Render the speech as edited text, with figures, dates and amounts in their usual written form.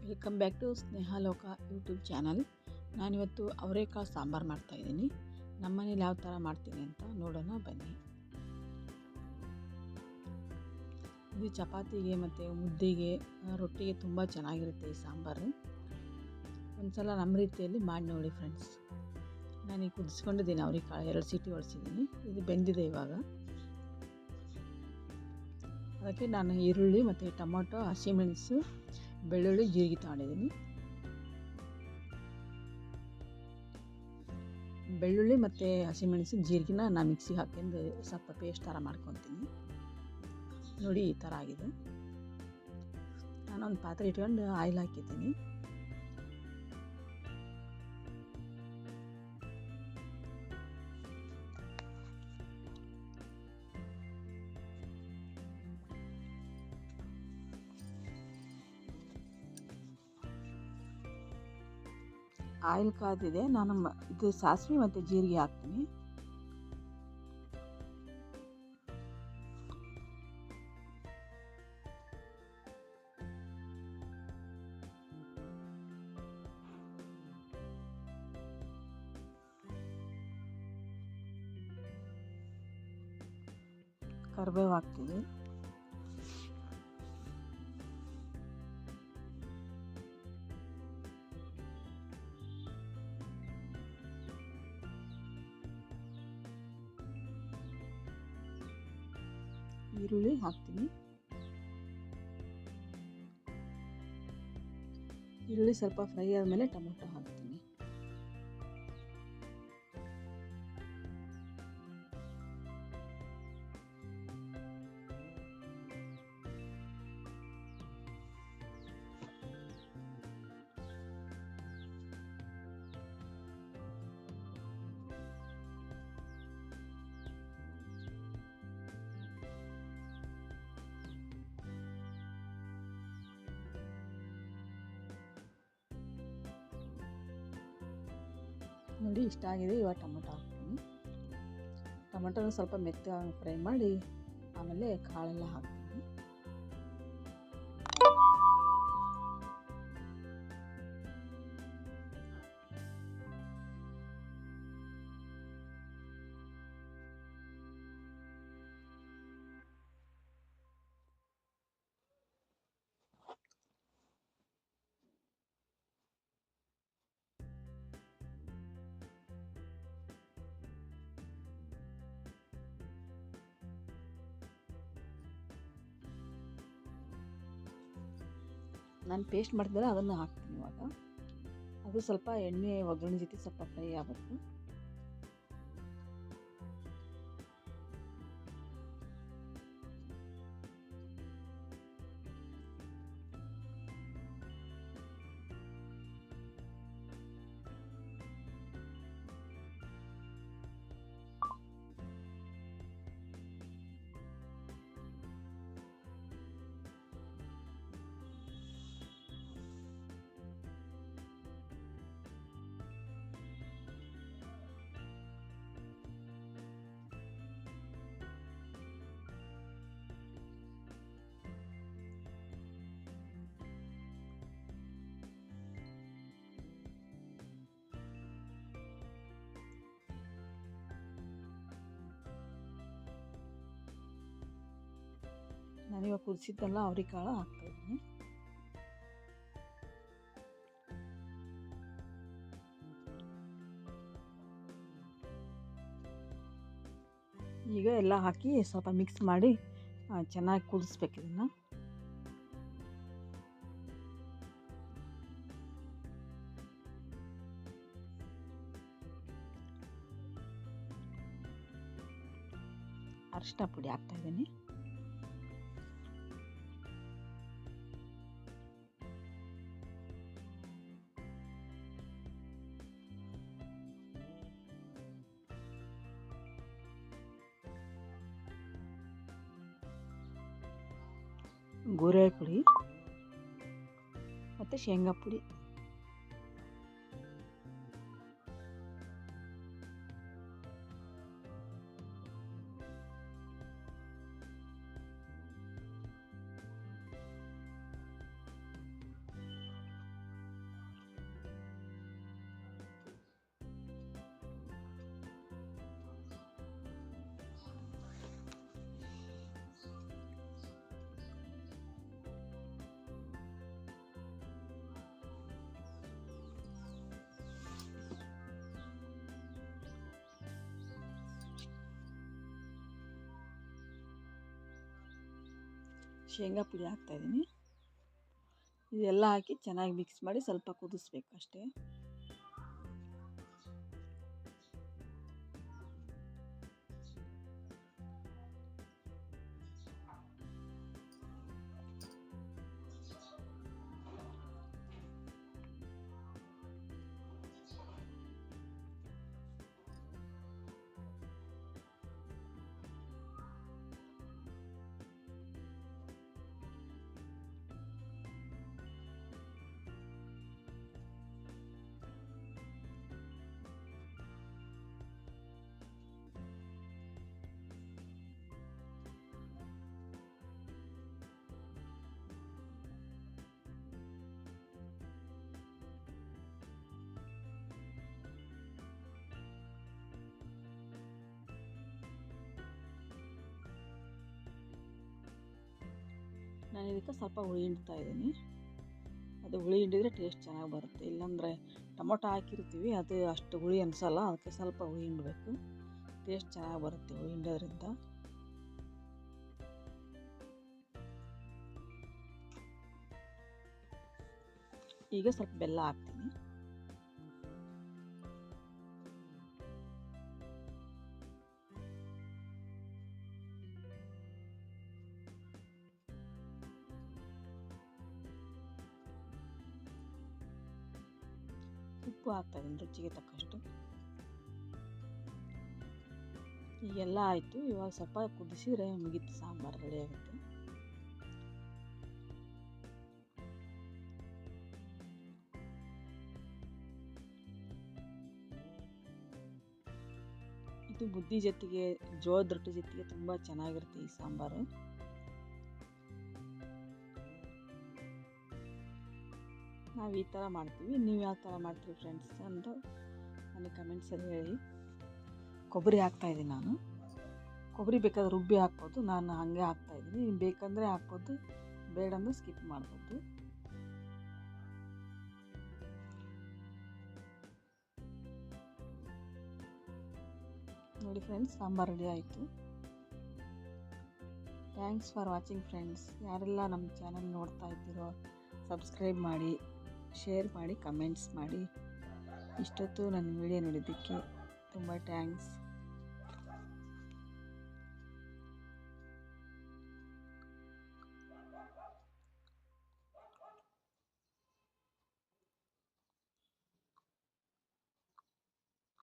Welcome back to Snehaloka YouTube channel. ನಾನಿವತ್ತು ಅವರೆಕಾಳು ಸಾಂಬಾರು ಮಾಡ್ತಾಯಿದ್ದೀನಿ. ನಮ್ಮ ಮನೇಲಿ ಯಾವ ಥರ ಮಾಡ್ತೀನಿ ಅಂತ ನೋಡೋಣ ಬನ್ನಿ. ಇದು ಚಪಾತಿಗೆ ಮತ್ತು ಮುದ್ದೆಗೆ, ರೊಟ್ಟಿಗೆ ತುಂಬ ಚೆನ್ನಾಗಿರುತ್ತೆ ಈ ಸಾಂಬಾರು. ಒಂದು ಸಲ ನಮ್ಮ ರೀತಿಯಲ್ಲಿ ಮಾಡಿ ನೋಡಿ ಫ್ರೆಂಡ್ಸ್. ನಾನೀಗ ಕುದಿಸ್ಕೊಂಡಿದ್ದೀನಿ ಅವರೆಕಾಳು, 2 ಸೀಟಿ ಹೊಡ್ಸಿದ್ದೀನಿ. ಇದು ಬೆಂದಿದೆ ಇವಾಗ. ಅದಕ್ಕೆ ನಾನು ಈರುಳ್ಳಿ ಮತ್ತು ಟೊಮೊಟೊ, ಹಸಿಮೆಣಸು, ಬೆಳ್ಳುಳ್ಳಿ, ಜೀರಿಗೆ ತಗೊಂಡಿದ್ದೀನಿ. ಬೆಳ್ಳುಳ್ಳಿ ಮತ್ತು ಹಸಿಮೆಣಸು ಜೀರಿಗೆನ ನಾನು ಮಿಕ್ಸಿಗೆ ಹಾಕ್ಕೊಂಡು ಸ್ವಲ್ಪ ಪೇಸ್ಟ್ ಥರ ಮಾಡ್ಕೊತೀನಿ. ನೋಡಿ ಈ ಥರ ಆಗಿದೆ. ನಾನೊಂದು ಪಾತ್ರೆ ಇಟ್ಕೊಂಡು ಆಯಿಲ್ ಹಾಕಿದ್ದೀನಿ. ಆಯಿಲ್ ಕಾದಿದೆ. ನಾನು ಇದು ಸಾಸಿವೆ ಮತ್ತು ಜೀರಿಗೆ ಹಾಕ್ತೀನಿ. ಕರಿಬೇವು ಹಾಕ್ತೀನಿ. ಈರುಳ್ಳಿ ಹಾಕ್ತೀನಿ. ಈರುಳ್ಳಿ ಸ್ವಲ್ಪ ಫ್ರೈ ಆದಮೇಲೆ ಟೊಮೊಟೊ ಹಾಕ್ತೀನಿ. ನೋಡಿ ಇಷ್ಟ ಆಗಿದೆ. ಇವಾಗ ಟೊಮೊಟೊ ಹಾಕ್ತೀನಿ. ಟೊಮೊಟೊನ ಸ್ವಲ್ಪ ಮೆತ್ತಗೆ ಫ್ರೈ ಮಾಡಿ ಆಮೇಲೆ ಕಾಳೆಲ್ಲ ಹಾಕ್ತೀನಿ. ನಾನು ಪೇಸ್ಟ್ ಮಾಡಿದ್ರೆ ಅದನ್ನು ಹಾಕ್ತೀನಿ ಇವಾಗ. ಅದು ಸ್ವಲ್ಪ ಎಣ್ಣೆ ಒಗ್ಗರಣೆ ಜೊತೆ ಸ್ವಲ್ಪ ಫ್ರೈ ಆಗಬೇಕು. ನಾನಿವಾಗ ಕುದಿಸಿದ್ದೆಲ್ಲ ಅವರೆಕಾಳು ಹಾಕ್ತಾಯಿದ್ದೀನಿ. ಈಗ ಎಲ್ಲ ಹಾಕಿ ಸ್ವಲ್ಪ ಮಿಕ್ಸ್ ಮಾಡಿ ಚೆನ್ನಾಗಿ ಕುದಿಸ್ಬೇಕು ಇದನ್ನು. ಅರಿಶಿನ ಪುಡಿ ಹಾಕ್ತಾಯಿದ್ದೀನಿ. ಗುರೆಳ್ಳು ಪುಡಿ ಮತ್ತು ಶೇಂಗಾ ಪುಡಿ. ಶೇಂಗಾ ಪುಡಿ ಹಾಕ್ತಾಯಿದ್ದೀನಿ. ಇದೆಲ್ಲ ಹಾಕಿ ಚೆನ್ನಾಗಿ ಮಿಕ್ಸ್ ಮಾಡಿ ಸ್ವಲ್ಪ ಕುದಿಸ್ಬೇಕು ಅಷ್ಟೇ. ನಾನು ಇದಕ್ಕೆ ಸ್ವಲ್ಪ ಹುಳಿ ಹಿಂಡ್ತಾ ಇದ್ದೀನಿ. ಅದು ಹುಳಿ ಹಿಂಡಿದರೆ ಟೇಸ್ಟ್ ಚೆನ್ನಾಗಿ ಬರುತ್ತೆ. ಇಲ್ಲಾಂದರೆ ಟೊಮೊಟೊ ಹಾಕಿರ್ತೀವಿ, ಅದು ಅಷ್ಟು ಹುಳಿ ಅನಿಸಲ್ಲ. ಅದಕ್ಕೆ ಸ್ವಲ್ಪ ಹುಳಿ ಹಿಂಡಬೇಕು, ಟೇಸ್ಟ್ ಚೆನ್ನಾಗಿ ಬರುತ್ತೆ ಹುಳಿ ಹಿಂಡೋದ್ರಿಂದ. ಈಗ ಸ್ವಲ್ಪ ಬೆಲ್ಲ ಹಾಕ್ತೀನಿ. ಉಪ್ಪು ಹಾಕ್ತಾಯಿದ್ದೀನಿ ರುಚಿಗೆ ತಕ್ಕಷ್ಟು. ಈಗೆಲ್ಲ ಆಯಿತು. ಇವಾಗ ಸ್ವಲ್ಪ ಕುದಿಸಿದ್ರೆ ಮುಗೀತು, ಸಾಂಬಾರು ರೆಡಿ ಆಗುತ್ತೆ. ಇದು ಮುದ್ದೆ ಜೊತೆಗೆ, ಜೋಳದ ರೊಟ್ಟಿ ಜೊತೆಗೆ ತುಂಬ ಚೆನ್ನಾಗಿರುತ್ತೆ ಈ ಸಾಂಬಾರು. ನಾವು ಈ ಥರ ಮಾಡ್ತೀವಿ, ನೀವು ಯಾವ ಥರ ಮಾಡ್ತೀವಿ ಫ್ರೆಂಡ್ಸ್ ಅಂತ ನನಗೆ ಕಮೆಂಟ್ಸಲ್ಲಿ ಹೇಳಿ. ಕೊಬ್ಬರಿ ಹಾಕ್ತಾಯಿದ್ದೀನಿ ನಾನು. ಕೊಬ್ಬರಿ ಬೇಕಾದ್ರೆ ರುಬ್ಬಿ ಹಾಕ್ಬೋದು, ನಾನು ಹಾಗೆ ಹಾಕ್ತಾಯಿದ್ದೀನಿ. ನೀವು ಬೇಕಂದರೆ ಹಾಕ್ಬೋದು, ಬೇಡಂದ್ರೆ ಸ್ಕಿಪ್ ಮಾಡ್ಬೋದು. ನೋಡಿ ಫ್ರೆಂಡ್ಸ್, ಸಾಂಬಾರು ರೆಡಿ ಆಯಿತು. Thanks for watching friends. ಯಾರೆಲ್ಲ ನಮ್ಮ ಚಾನಲ್ ನೋಡ್ತಾ ಇದ್ದೀರೋ ಸಬ್ಸ್ಕ್ರೈಬ್ ಮಾಡಿ, ಶೇರ್ ಮಾಡಿ, ಕಮೆಂಟ್ಸ್ ಮಾಡಿ. ಇಷ್ಟೊತ್ತು ನನ್ನ ವಿಡಿಯೋ ನೋಡಿದ್ದಕ್ಕೆ ತುಂಬ ಥ್ಯಾಂಕ್ಸ್.